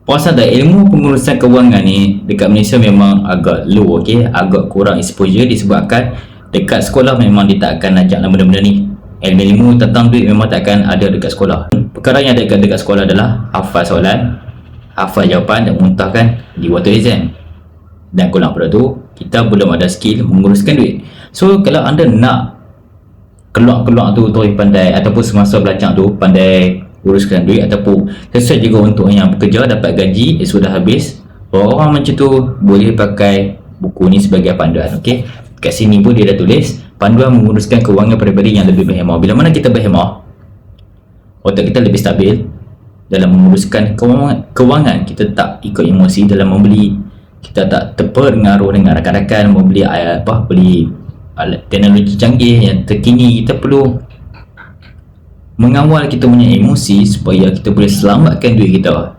Puasa tak, ilmu pengurusan kewangan ni dekat Malaysia memang agak low, okay? Agak kurang exposure disebabkan dekat sekolah memang dia tak akan ajar benda-benda ni. Ilmu tentang duit memang tak akan ada dekat sekolah. Perkara yang ada dekat sekolah adalah hafal soalan, hafal jawapan dan muntahkan di waktu exam. Dan kurang pada tu, kita belum ada skill menguruskan duit. So kalau anda nak keluar-keluar tu terus pandai, ataupun semasa belajar tu pandai uruskan duit, ataupun sesuai juga untuk yang bekerja dapat gaji sudah habis, orang macam tu boleh pakai buku ni sebagai panduan. Okey, kat sini pun dia dah tulis panduan menguruskan kewangan peribadi yang lebih berhemah. Bila mana kita berhemah, otak kita lebih stabil dalam menguruskan kewangan. Kita tak ikut emosi dalam membeli, kita tak terpengaruh dengan rakan-rakan membeli beli alat teknologi canggih yang terkini. Kita perlu mengawal kita punya emosi supaya kita boleh selamatkan duit kita.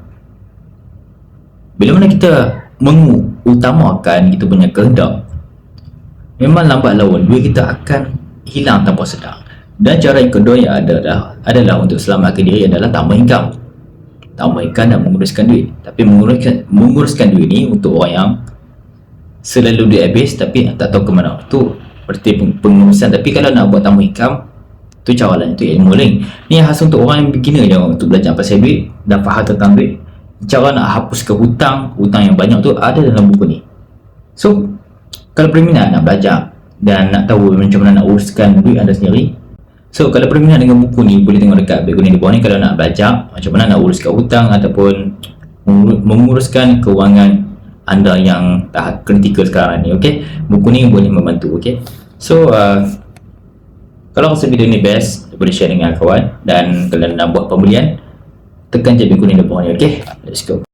Bila mana kita mengutamakan kita punya kehendak, memang lambat laun duit kita akan hilang tanpa sedar. Dan cara yang kedua yang adalah untuk selamatkan diri adalah tambah income. Tambah income dan menguruskan duit. Tapi menguruskan duit ni untuk orang yang selalu duit habis tapi tak tahu ke mana. Tu seperti pengurusan. Tapi kalau nak buat tambah income, tu cara lain, tu ilmu lain. Ni khas untuk orang yang beginner je, untuk belajar pasal duit dan faham tentang duit. Cara nak hapuskan hutang yang banyak tu ada dalam buku ni. So kalau berminat nak belajar dan nak tahu macam mana nak uruskan duit anda sendiri, so kalau berminat dengan buku ni, boleh tengok dekat background di bawah ni. Kalau nak belajar macam mana nak uruskan hutang ataupun menguruskan kewangan anda yang tahap kritikal sekarang ni, okay? Buku ni boleh membantu, okay? So kalau rasa video ni best, boleh share dengan kawan. Dan kalau nak buat pembelian, tekan je buku ni di bawah ni, okay? Let's go.